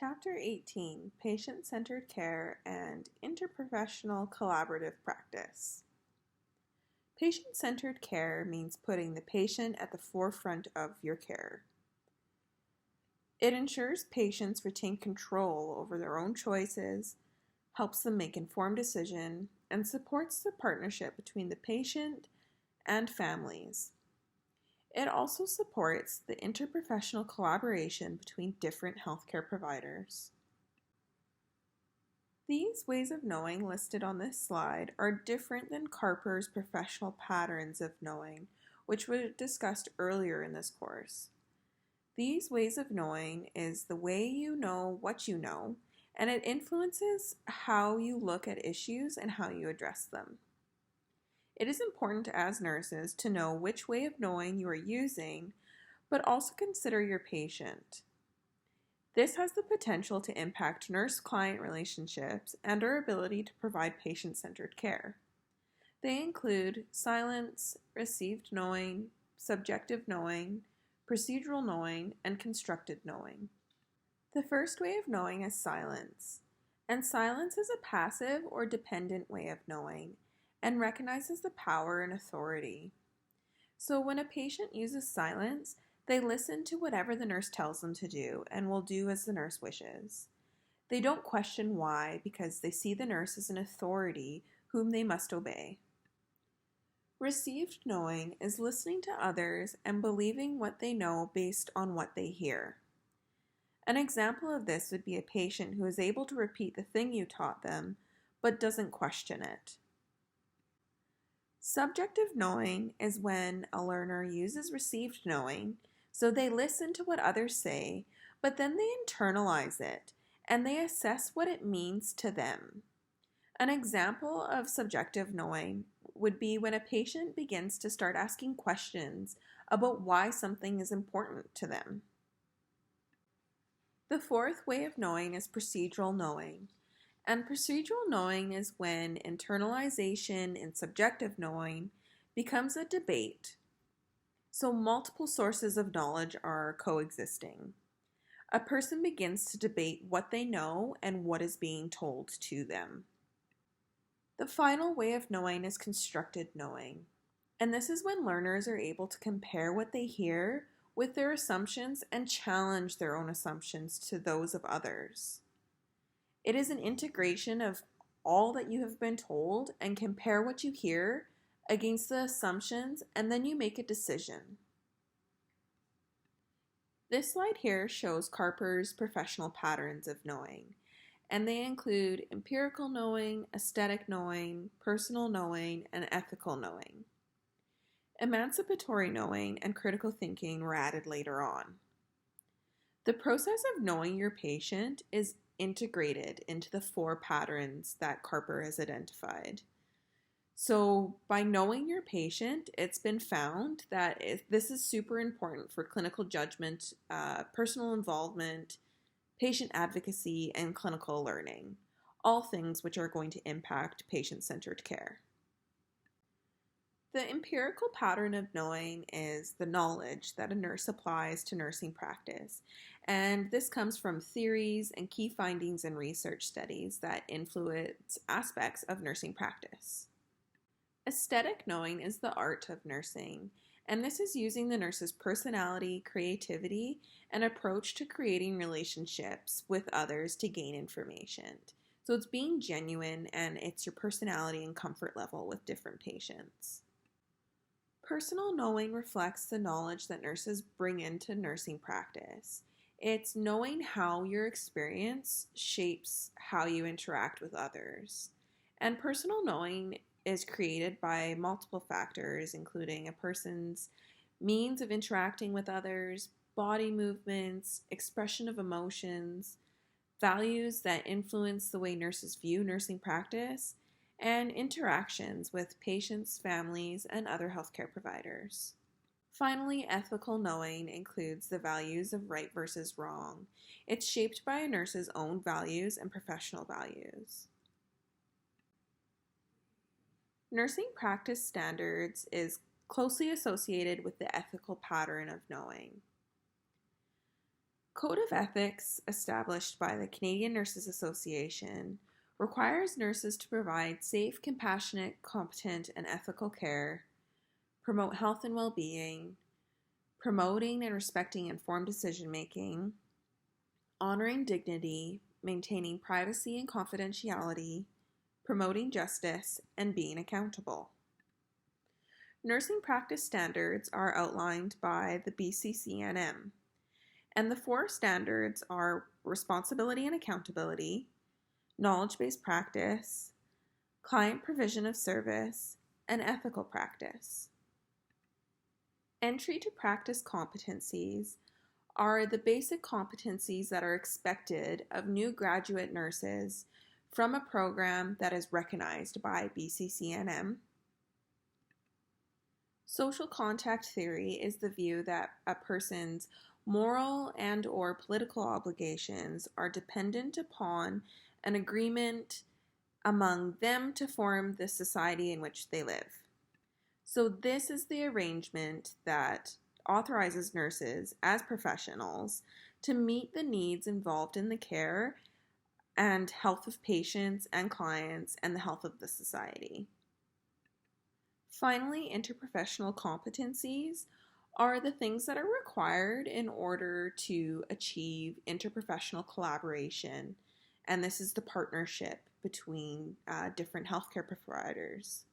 Chapter 18, Patient-Centered Care and Interprofessional Collaborative Practice. Patient-centered care means putting the patient at the forefront of your care. It ensures patients retain control over their own choices, helps them make informed decisions, and supports the partnership between the patient and families. It also supports the interprofessional collaboration between different healthcare providers. These ways of knowing listed on this slide are different than Carper's professional patterns of knowing, which were discussed earlier in this course. These ways of knowing is the way you know what you know, and it influences how you look at issues and how you address them. It is important as nurses to know which way of knowing you are using, but also consider your patient. This has the potential to impact nurse-client relationships and our ability to provide patient-centered care. They include silence, received knowing, subjective knowing, procedural knowing, and constructed knowing. The first way of knowing is silence, and silence is a passive or dependent way of knowing and recognizes the power and authority. So when a patient uses silence, they listen to whatever the nurse tells them to do and will do as the nurse wishes. They don't question why because they see the nurse as an authority whom they must obey. Received knowing is listening to others and believing what they know based on what they hear. An example of this would be a patient who is able to repeat the thing you taught them, but doesn't question it. Subjective knowing is when a learner uses received knowing, so they listen to what others say, but then they internalize it, and they assess what it means to them. An example of subjective knowing would be when a patient begins to start asking questions about why something is important to them. The fourth way of knowing is procedural knowing. And procedural knowing is when internalization and subjective knowing becomes a debate. So multiple sources of knowledge are coexisting. A person begins to debate what they know and what is being told to them. The final way of knowing is constructed knowing. And this is when learners are able to compare what they hear with their assumptions and challenge their own assumptions to those of others. It is an integration of all that you have been told and compare what you hear against the assumptions, and then you make a decision. This slide here shows Carper's professional patterns of knowing, and they include empirical knowing, aesthetic knowing, personal knowing, and ethical knowing. Emancipatory knowing and critical thinking were added later on. The process of knowing your patient is integrated into the 4 patterns that Carper has identified. So by knowing your patient, it's been found that this is super important for clinical judgment, personal involvement, patient advocacy, and clinical learning, all things which are going to impact patient-centered care. The empirical pattern of knowing is the knowledge that a nurse applies to nursing practice, and this comes from theories and key findings in research studies that influence aspects of nursing practice. Aesthetic knowing is the art of nursing, and this is using the nurse's personality, creativity, and approach to creating relationships with others to gain information. So it's being genuine, and it's your personality and comfort level with different patients. Personal knowing reflects the knowledge that nurses bring into nursing practice. It's knowing how your experience shapes how you interact with others. And personal knowing is created by multiple factors, including a person's means of interacting with others, body movements, expression of emotions, values that influence the way nurses view nursing practice, and interactions with patients, families, and other healthcare providers. Finally, ethical knowing includes the values of right versus wrong. It's shaped by a nurse's own values and professional values. Nursing practice standards is closely associated with the ethical pattern of knowing. Code of Ethics, established by the Canadian Nurses Association, requires nurses to provide safe, compassionate, competent, and ethical care, promote health and well-being, promoting and respecting informed decision-making, honoring dignity, maintaining privacy and confidentiality, promoting justice, and being accountable. Nursing practice standards are outlined by the BCCNM, and the 4 standards are responsibility and accountability, knowledge-based practice, client provision of service, and ethical practice. Entry to practice competencies are the basic competencies that are expected of new graduate nurses from a program that is recognized by BCCNM. Social contact theory is the view that a person's moral and/or political obligations are dependent upon an agreement among them to form the society in which they live. So this is the arrangement that authorizes nurses as professionals to meet the needs involved in the care and health of patients and clients and the health of the society. Finally, interprofessional competencies are the things that are required in order to achieve interprofessional collaboration, and this is the partnership between different healthcare providers.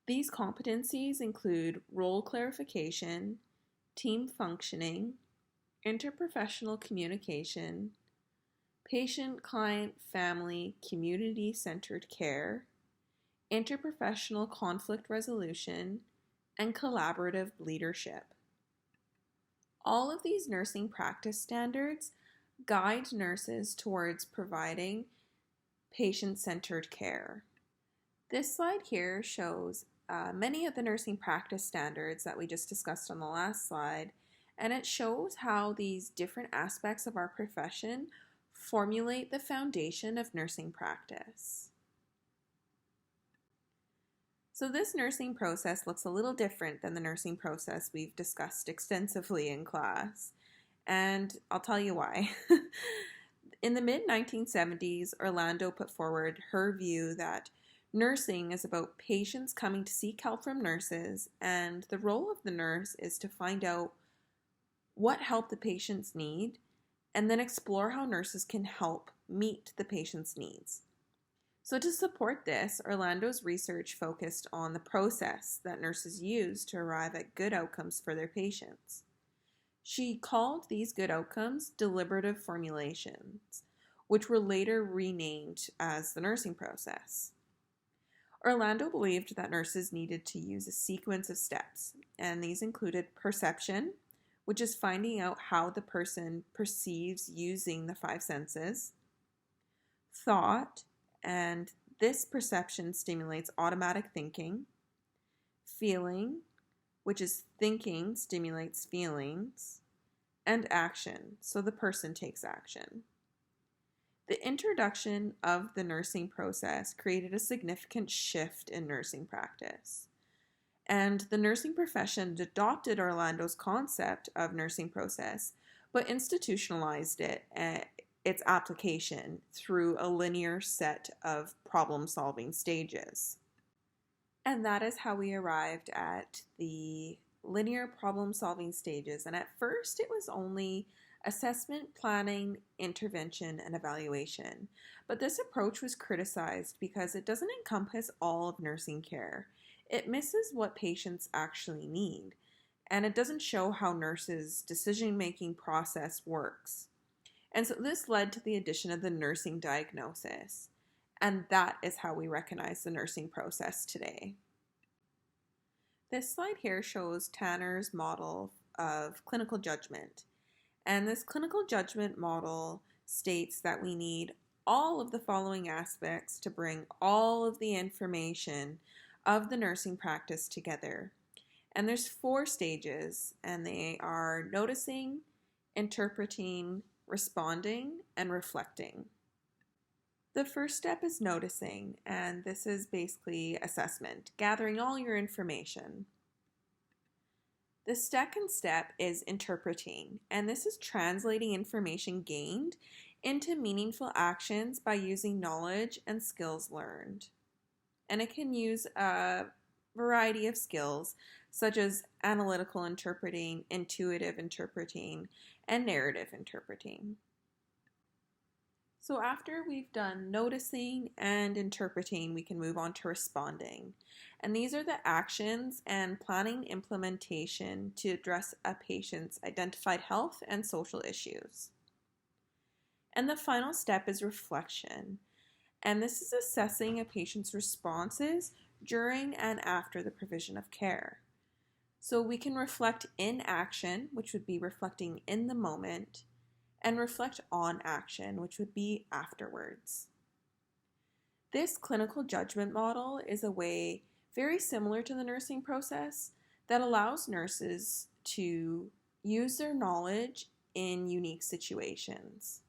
These competencies include role clarification, team functioning, interprofessional communication, patient, client, family, community-centered care, interprofessional conflict resolution, and collaborative leadership. All of these nursing practice standards guide nurses towards providing patient-centered care. This slide here shows many of the nursing practice standards that we just discussed on the last slide, and it shows how these different aspects of our profession formulate the foundation of nursing practice. So this nursing process looks a little different than the nursing process we've discussed extensively in class, and I'll tell you why. In the mid-1970s, Orlando put forward her view that nursing is about patients coming to seek help from nurses, and the role of the nurse is to find out what help the patients need and then explore how nurses can help meet the patient's needs. So to support this, Orlando's research focused on the process that nurses use to arrive at good outcomes for their patients. She called these good outcomes deliberative formulations, which were later renamed as the nursing process. Orlando believed that nurses needed to use a sequence of steps, and these included perception, which is finding out how the person perceives using the 5 senses, thought, and this perception stimulates automatic thinking, feeling, which is thinking stimulates feelings, and action, so the person takes action. The introduction of the nursing process created a significant shift in nursing practice, and the nursing profession adopted Orlando's concept of nursing process, but institutionalized its application through a linear set of problem-solving stages. And that is how we arrived at the linear problem-solving stages. And at first, it was only assessment, planning, intervention, and evaluation. But this approach was criticized because it doesn't encompass all of nursing care. It misses what patients actually need, and it doesn't show how nurses' decision-making process works. And so this led to the addition of the nursing diagnosis, and that is how we recognize the nursing process today. This slide here shows Tanner's model of clinical judgment, and this clinical judgment model states that we need all of the following aspects to bring all of the information of the nursing practice together. And there's 4 stages, and they are noticing, interpreting, responding, and reflecting. The first step is noticing, and this is basically assessment, gathering all your information. The second step is interpreting, and this is translating information gained into meaningful actions by using knowledge and skills learned. And it can use a variety of skills such as analytical interpreting, intuitive interpreting, and narrative interpreting. So after we've done noticing and interpreting, we can move on to responding. And these are the actions and planning implementation to address a patient's identified health and social issues. And the final step is reflection. And this is assessing a patient's responses during and after the provision of care. So we can reflect in action, which would be reflecting in the moment, and reflect on action, which would be afterwards. This clinical judgment model is a way very similar to the nursing process that allows nurses to use their knowledge in unique situations.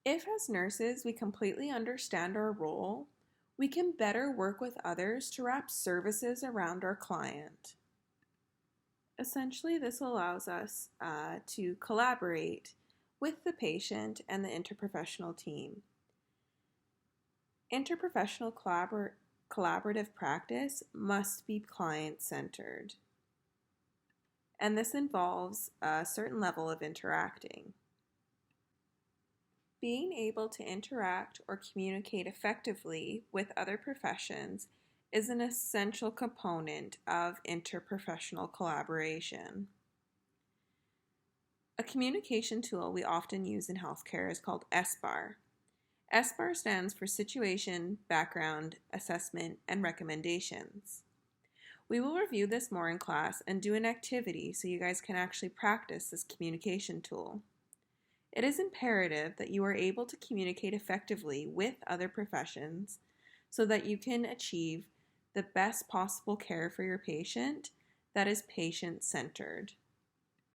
If as nurses we completely understand our role, we can better work with others to wrap services around our client. Essentially, this allows us to collaborate with the patient and the interprofessional team. Interprofessional collaborative practice must be client-centered, and this involves a certain level of interacting. Being able to interact or communicate effectively with other professions is an essential component of interprofessional collaboration. A communication tool we often use in healthcare is called SBAR. SBAR stands for Situation, Background, Assessment, and Recommendations. We will review this more in class and do an activity so you guys can actually practice this communication tool. It is imperative that you are able to communicate effectively with other professions so that you can achieve the best possible care for your patient that is patient-centered.